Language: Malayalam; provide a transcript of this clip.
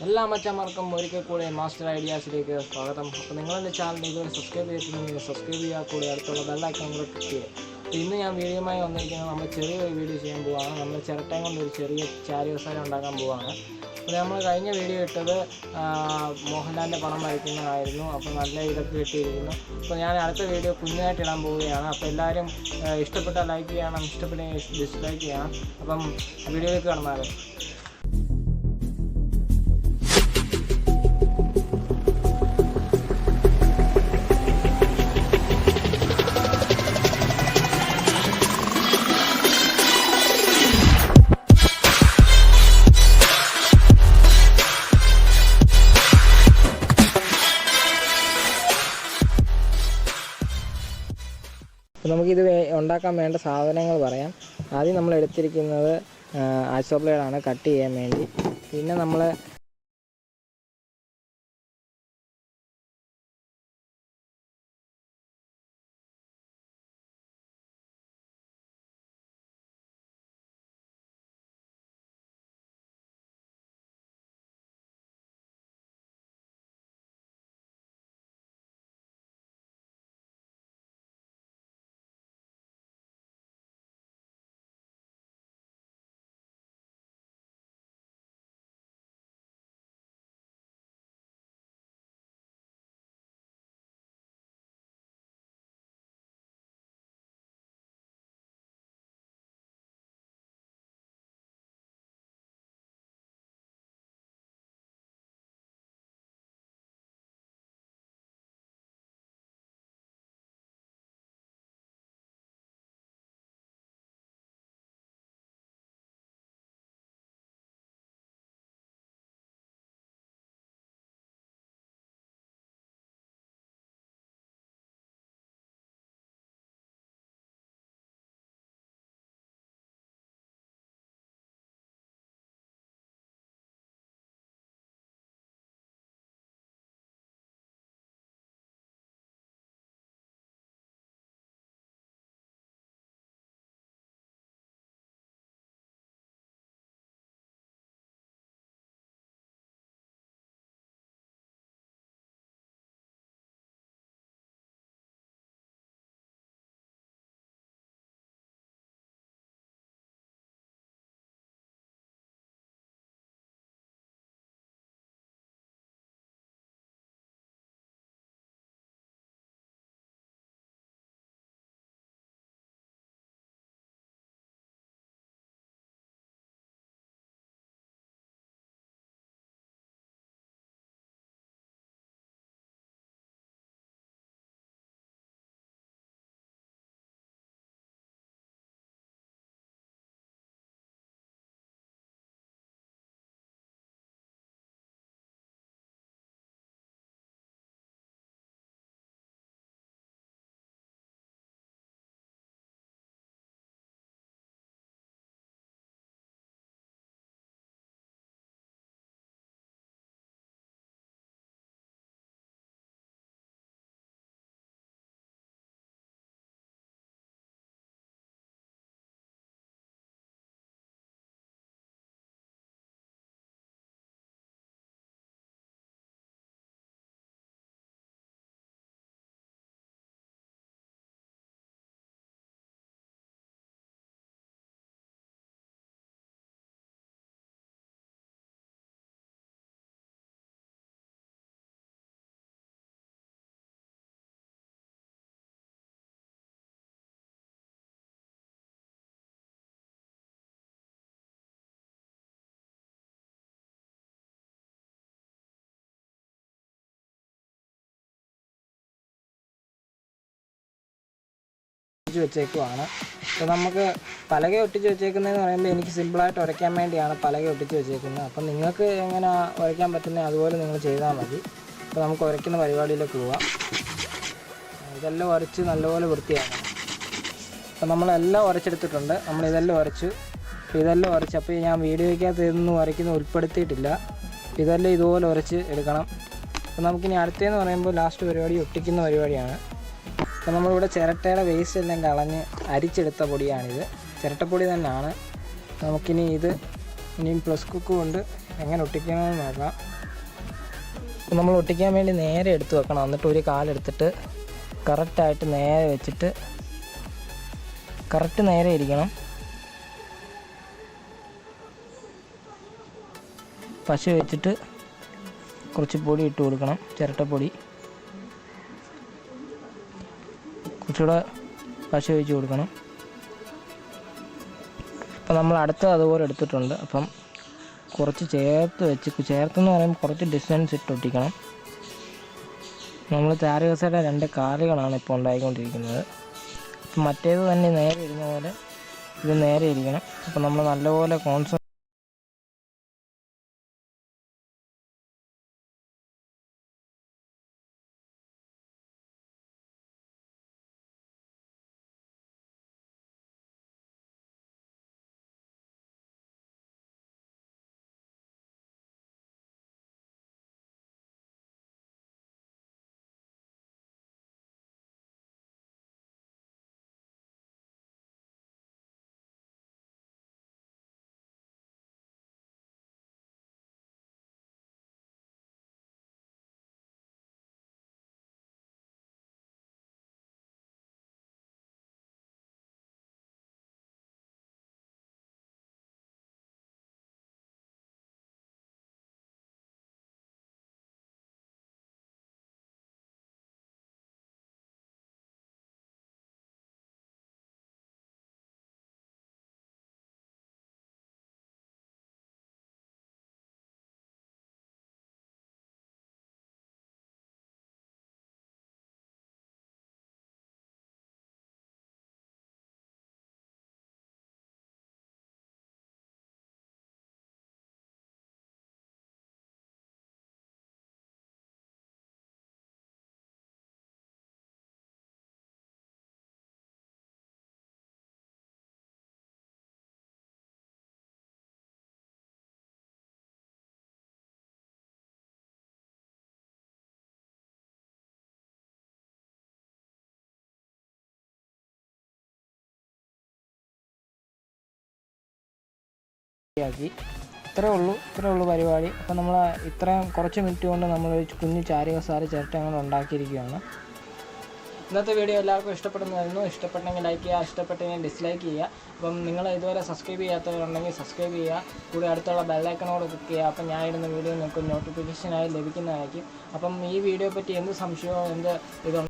എല്ലാ മച്ചന്മാർക്കും ഒരിക്കൽ കൂടെ മാസ്റ്റർ ഐഡിയാസിലേക്ക് സ്വാഗതം. അപ്പോൾ നിങ്ങളെൻ്റെ ചാനൽ ഇതുവരെ സബ്സ്ക്രൈബ് ചെയ്തിട്ടുണ്ടെങ്കിൽ സബ്സ്ക്രൈബ് ചെയ്യാൻ കൂടെ അടുത്തുള്ള ബെല്ലൈക്കൺ കൂടെ ക്ലിക്ക് ചെയ്യുക. അപ്പോൾ ഇന്ന് ഞാൻ വീഡിയോയുമായി വന്നിരിക്കുന്നത് നമ്മൾ ചെറിയൊരു വീഡിയോ ചെയ്യാൻ പോവുകയാണ്. നമ്മൾ ചിരട്ടയും കൊണ്ടൊരു ചെറിയ ചാരികസാരം ഉണ്ടാക്കാൻ പോവുകയാണ്. അപ്പോൾ നമ്മൾ കഴിഞ്ഞ വീഡിയോ ഇട്ടത് മോഹൻലാലിൻ്റെ പടം വരയ്ക്കുന്നതായിരുന്നു. അപ്പോൾ നല്ല ഇതൊക്കെ കിട്ടിയിരിക്കുന്നു. അപ്പോൾ ഞാൻ അടുത്ത വീഡിയോ കുഞ്ഞായിട്ട് ഇടാൻ പോവുകയാണ്. അപ്പോൾ എല്ലാവരും ഇഷ്ടപ്പെട്ടാൽ ലൈക്ക് ചെയ്യണം, ഇഷ്ടപ്പെട്ടെങ്കിൽ ഡിസ്ലൈക്ക് ചെയ്യണം. അപ്പം വീഡിയോയിലേക്ക് കടന്നാൽ നമുക്കിത് ഉണ്ടാക്കാൻ വേണ്ട സാധനങ്ങൾ പറയാം. ആദ്യം നമ്മൾ എടുത്തിരിക്കുന്നത് ആക്സോ ബ്ലേഡാണ് കട്ട് ചെയ്യാൻ വേണ്ടി. പിന്നെ നമ്മൾ വെച്ചേക്കുവാണ്. അപ്പോൾ നമുക്ക് പലക ഒട്ടിച്ച് വെച്ചേക്കുന്നതെന്ന് പറയുമ്പോൾ എനിക്ക് സിമ്പിളായിട്ട് ഉരയ്ക്കാൻ വേണ്ടിയാണ് പലക ഒട്ടിച്ച് വെച്ചേക്കുന്നത്. അപ്പം നിങ്ങൾക്ക് എങ്ങനെ ഉരയ്ക്കാൻ പറ്റുന്നത് അതുപോലെ നിങ്ങൾ ചെയ്താൽ മതി. അപ്പോൾ നമുക്ക് ഉരയ്ക്കുന്ന പരിപാടിയിലേക്ക് പോവാം. ഇതെല്ലാം ഉരച്ച് നല്ലപോലെ വൃത്തിയാക്കണം. അപ്പോൾ നമ്മളെല്ലാം ഉരച്ചെടുത്തിട്ടുണ്ട്. നമ്മളിതെല്ലാം ഉരച്ചു. അപ്പോൾ ഇതെല്ലാം ഉരച്ച് അപ്പോൾ ഞാൻ വീഡിയോയ്ക്കകത്ത് ഇതൊന്നും ഉരയ്ക്കുന്ന ഉൾപ്പെടുത്തിയിട്ടില്ല. ഇതെല്ലാം ഇതുപോലെ ഉരച്ച് എടുക്കണം. അപ്പോൾ നമുക്കിനി അടുത്തതെന്ന് പറയുമ്പോൾ ലാസ്റ്റ് പരിപാടി ഒട്ടിക്കുന്ന പരിപാടിയാണ്. അപ്പോൾ നമ്മളിവിടെ ചിരട്ടയുടെ വേസ്റ്റ് എല്ലാം കളഞ്ഞ് അരിച്ചെടുത്ത പൊടിയാണിത്. ചിരട്ടപ്പൊടി തന്നെയാണ്. നമുക്കിനി ഇത് ഇനിയും പ്ലസ് കുക്ക് കൊണ്ട് എങ്ങനെ ഒട്ടിക്കണമെന്ന് നോക്കാം. അപ്പോൾ നമ്മൾ ഒട്ടിക്കാൻ വേണ്ടി നേരെ എടുത്ത് വെക്കണം. എന്നിട്ട് ഒരു കാലെടുത്തിട്ട് കറക്റ്റായിട്ട് നേരെ വെച്ചിട്ട് കറക്റ്റ് നേരെ ഇരിക്കണം. പശ വെച്ചിട്ട് കുറച്ച് പൊടി ഇട്ട് കൊടുക്കണം, ചിരട്ടപ്പൊടി. കുറച്ചുകൂടെ പശ വെച്ച് കൊടുക്കണം. അപ്പം നമ്മൾ അടുത്തത് അതുപോലെ എടുത്തിട്ടുണ്ട്. അപ്പം കുറച്ച് ചേർത്തെന്ന് പറയുമ്പോൾ കുറച്ച് ഡിസ്റ്റൻസ് ഇട്ട് ഒട്ടിക്കണം. നമ്മൾ ചാരുകസയുടെ 2 കാലുകളാണ് ഇപ്പോൾ ഉണ്ടായിക്കൊണ്ടിരിക്കുന്നത്. അപ്പം മറ്റേത് തന്നെ നേരെ ഇരുന്ന പോലെ ഇത് നേരെ ഇരിക്കണം. അപ്പം നമ്മൾ നല്ലപോലെ കോൺസെൻട്രേറ്റ് ആക്കി. ഇത്രേ ഉള്ളൂ പരിപാടി. അപ്പോൾ നമ്മൾ ഇത്രയും കുറച്ച് മിനിറ്റ് കൊണ്ട് നമ്മൾ കുഞ്ഞു ചാരുകസാര ചിരട്ട അങ്ങനെ ഉണ്ടാക്കിയിരിക്കുകയാണ്. ഇന്നത്തെ വീഡിയോ എല്ലാവർക്കും ഇഷ്ടപ്പെടുന്നതായിരുന്നു. ഇഷ്ടപ്പെട്ടെങ്കിൽ ലൈക്ക് ചെയ്യുക, ഇഷ്ടപ്പെട്ടെങ്കിൽ ഡിസ്ലൈക്ക് ചെയ്യുക. അപ്പം നിങ്ങൾ ഇതുവരെ സബ്സ്ക്രൈബ് ചെയ്യാത്തവരുണ്ടെങ്കിൽ സബ്സ്ക്രൈബ് ചെയ്യുക. കൂടെ അടുത്തുള്ള ബെല്ലൈക്കണോട് ക്ലിക്ക് ചെയ്യുക. അപ്പം ഞാൻ ഇടുന്ന വീഡിയോ നിങ്ങൾക്ക് നോട്ടിഫിക്കേഷനായി ലഭിക്കുന്നതായിരിക്കും. അപ്പം ഈ വീഡിയോ പറ്റി എന്ത് സംശയമോ എന്ത് ഇതുണ്ടെങ്കിൽ